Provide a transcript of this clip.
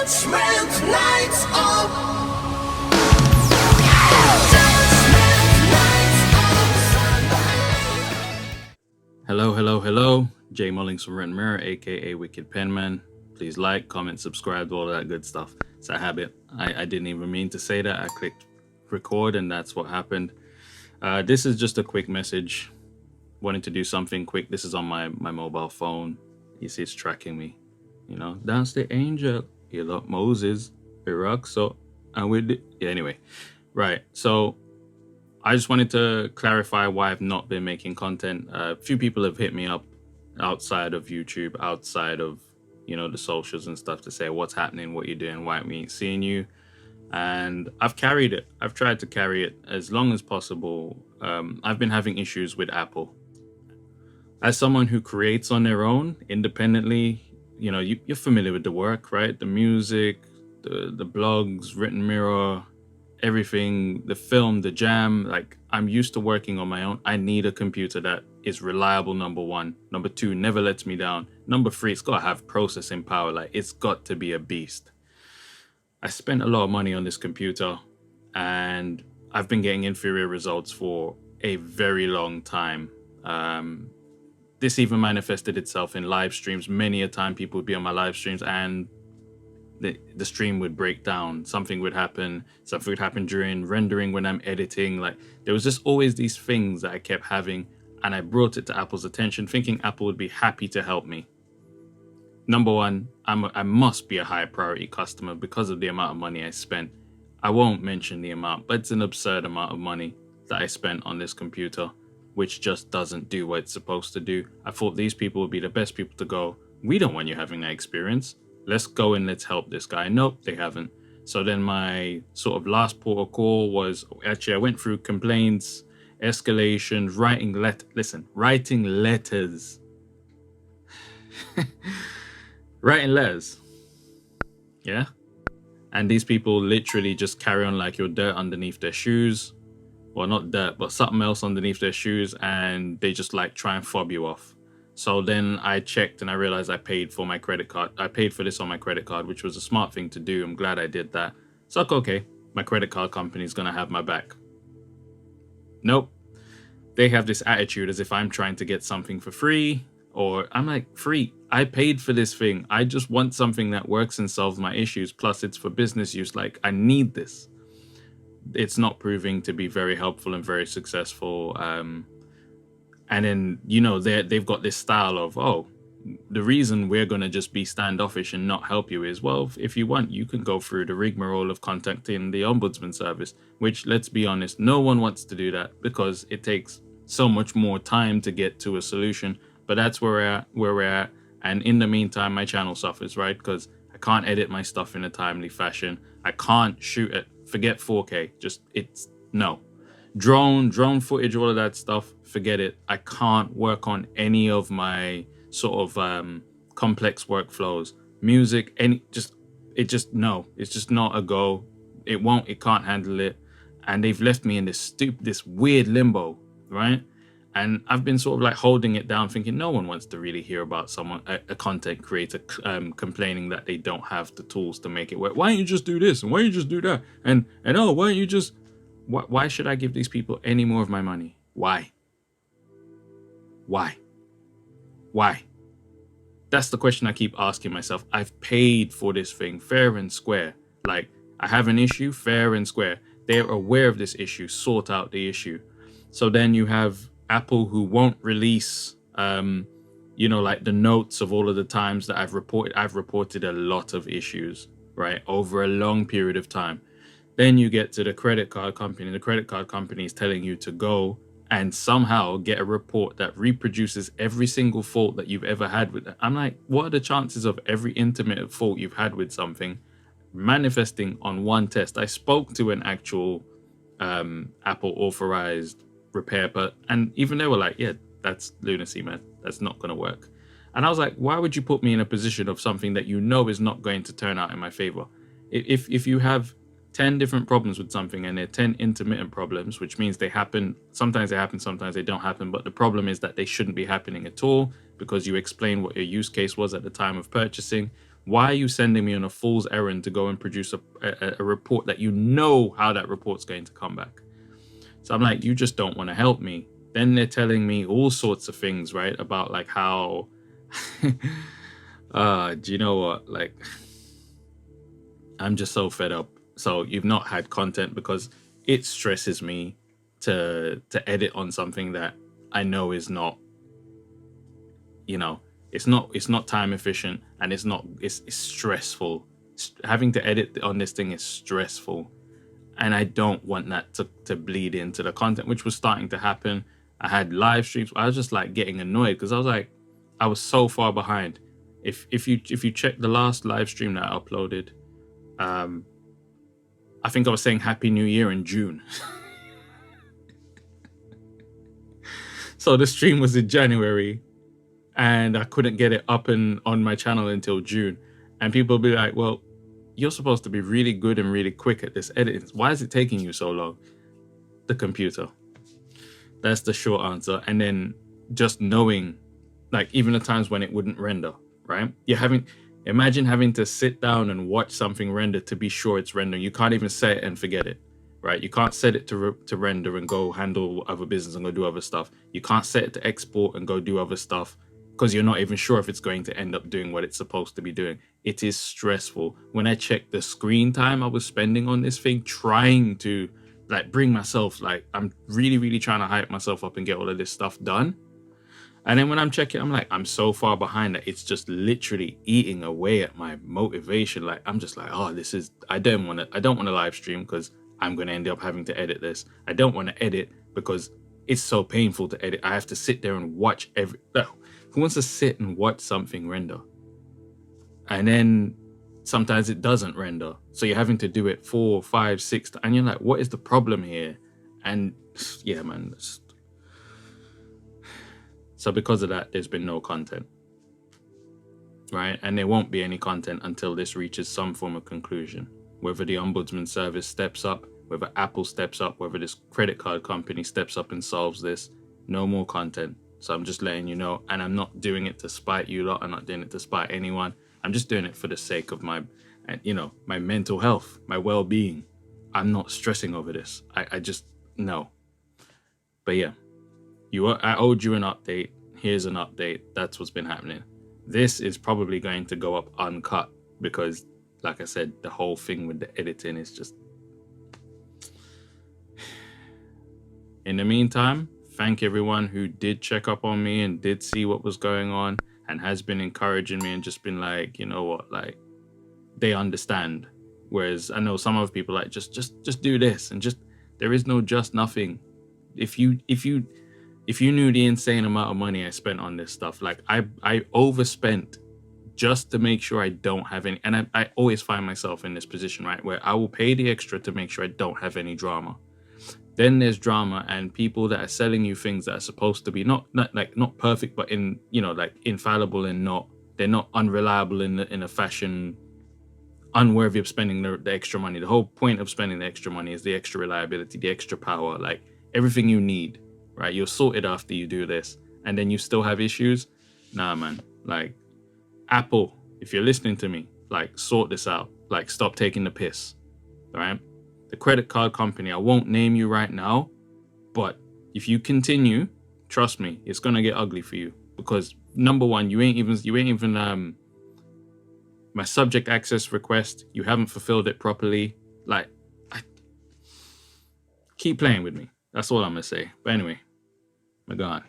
Judgment Night of Hello. Jay Mullings from Written Mirror, aka Wicked Penman. Please like, comment, subscribe, all that good stuff. It's a habit. I didn't even mean to say that. I clicked record and that's what happened. This is just a quick message. Wanted to do something quick. This is on my mobile phone. You see it's tracking me. You know, dance the angel. You look Moses. Iraq. So, and we did. Yeah, anyway. Right. So, I just wanted to clarify why I've not been making content. A few people have hit me up outside of YouTube, outside of, you know, the socials and stuff to say what's happening, what you're doing, why we ain't seeing you. And I've carried it. I've tried to carry it as long as possible. I've been having issues with Apple. As someone who creates on their own independently, you know, you're familiar with the work, right? The music, the blogs, Written Mirror, everything, the film, the jam. Like, I'm used to working on my own. I need a computer that is reliable, number one. Number two, never lets me down. Number three, it's got to have processing power. Like, it's got to be a beast. I spent a lot of money on this computer and I've been getting inferior results for a very long time. This even manifested itself in live streams. Many a time people would be on my live streams and the stream would break down. Something would happen during rendering when I'm editing. Like, there was just always these things that I kept having, and I brought it to Apple's attention thinking Apple would be happy to help me. Number one, I must be a high priority customer because of the amount of money I spent. I won't mention the amount, but it's an absurd amount of money that I spent on this computer, which just doesn't do what it's supposed to do. I thought these people would be the best people to go, we don't want you having that experience. Let's go and let's help this guy. Nope, they haven't. So then my sort of last port of call was, actually I went through complaints, escalations, writing letters. Writing letters. Yeah? And these people literally just carry on like you're dirt underneath their shoes. Well, not dirt, but something else underneath their shoes, and they just like try and fob you off. So then I checked and I realized I paid for my credit card. I paid for this on my credit card, which was a smart thing to do. I'm glad I did that. So like, okay, my credit card company is going to have my back. Nope. They have this attitude as if I'm trying to get something for free, or I'm like, free. I paid for this thing. I just want something that works and solves my issues. Plus it's for business use. Like, I need this. It's not proving to be very helpful and very successful. And then, you know, they've got this style of, oh, the reason we're going to just be standoffish and not help you is, well, if you want, you can go through the rigmarole of contacting the ombudsman service, which, let's be honest, no one wants to do that because it takes so much more time to get to a solution. But that's where we're at. And in the meantime, my channel suffers, right? Because I can't edit my stuff in a timely fashion. I can't shoot it. Forget 4K. Just, it's no. Drone footage, all of that stuff, forget it. I can't work on any of my sort of complex workflows. Music, it's just not a go. It can't handle it. And they've left me in this weird limbo, right? And I've been sort of like holding it down, thinking no one wants to really hear about a content creator complaining that they don't have the tools to make it work. Why don't you just do this? And why don't you just do that? And oh, why don't you just... Why should I give these people any more of my money? Why? That's the question I keep asking myself. I've paid for this thing fair and square. Like, I have an issue, fair and square. They're aware of this issue, sort out the issue. So then you have Apple who won't release, you know, like the notes of all of the times that I've reported. I've reported a lot of issues, right, over a long period of time. Then you get to the credit card company. The credit card company is telling you to go and somehow get a report that reproduces every single fault that you've ever had with it. I'm like, what are the chances of every intermittent fault you've had with something manifesting on one test? I spoke to an actual Apple authorized repair, and even they were like, yeah, that's lunacy, man. That's not going to work. And I was like, why would you put me in a position of something that you know is not going to turn out in my favor? If you have 10 different problems with something and they're 10 intermittent problems, which means they happen, sometimes they don't happen, but the problem is that they shouldn't be happening at all because you explain what your use case was at the time of purchasing. Why are you sending me on a fool's errand to go and produce a report that you know how that report's going to come back? So I'm like, you just don't want to help me. Then they're telling me all sorts of things, right? About like how, do you know what? Like, I'm just so fed up. So you've not had content because it stresses me to edit on something that I know is not, you know, it's not time efficient, and it's stressful. Having to edit on this thing is stressful, and I don't want that to bleed into the content, which was starting to happen. I had live streams. I was just like getting annoyed because I was like, I was so far behind. If you check the last live stream that I uploaded, I think I was saying Happy New Year in June. So the stream was in January, and I couldn't get it up and on my channel until June. And people will be like, well, you're supposed to be really good and really quick at this editing. Why is it taking you so long? The computer. That's the short answer. And then just knowing, like, even the times when it wouldn't render, right? Imagine having to sit down and watch something render to be sure it's rendering. You can't even set it and forget it, right? You can't set it to render and go handle other business and go do other stuff. You can't set it to export and go do other stuff because you're not even sure if it's going to end up doing what it's supposed to be doing. It is stressful. When I checked the screen time I was spending on this thing, trying to like bring myself, like I'm really, really trying to hype myself up and get all of this stuff done. And then when I'm checking, I'm like, I'm so far behind that it's just literally eating away at my motivation. Like, I'm just like, oh, I don't want to live stream because I'm going to end up having to edit this. I don't want to edit because it's so painful to edit. I have to sit there and watch who wants to sit and watch something render? And then sometimes it doesn't render. So you're having to do it 4, 5, 6, and you're like, what is the problem here? And yeah, man. So because of that, there's been no content, right? And there won't be any content until this reaches some form of conclusion. Whether the Ombudsman Service steps up, whether Apple steps up, whether this credit card company steps up and solves this, no more content. So I'm just letting you know, and I'm not doing it to spite you lot. I'm not doing it to spite anyone. I'm just doing it for the sake of my mental health, my well-being. I'm not stressing over this. I just, no. But yeah, I owed you an update. Here's an update. That's what's been happening. This is probably going to go up uncut because, like I said, the whole thing with the editing is just... In the meantime, thank everyone who did check up on me and did see what was going on and has been encouraging me and just been like, you know what, like, they understand. Whereas I know some other people like, just do this, and just, there is no just nothing. If you knew the insane amount of money I spent on this stuff, like I overspent just to make sure I don't have any, and I always find myself in this position, right, where I will pay the extra to make sure I don't have any drama. Then there's drama and people that are selling you things that are supposed to be not perfect, but like infallible, and they're not unreliable in a fashion unworthy of spending the extra money. The whole point of spending the extra money is the extra reliability, the extra power, like everything you need, right? You're sorted after you do this, and then you still have issues. Nah, man. Like, Apple, if you're listening to me, like, sort this out. Like, stop taking the piss, all right? The credit card company, I won't name you right now, but if you continue, trust me, it's gonna get ugly for you. Because number one, you ain't even my subject access request, you haven't fulfilled it properly. Like, keep playing with me. That's all I'm gonna say. But anyway, my God.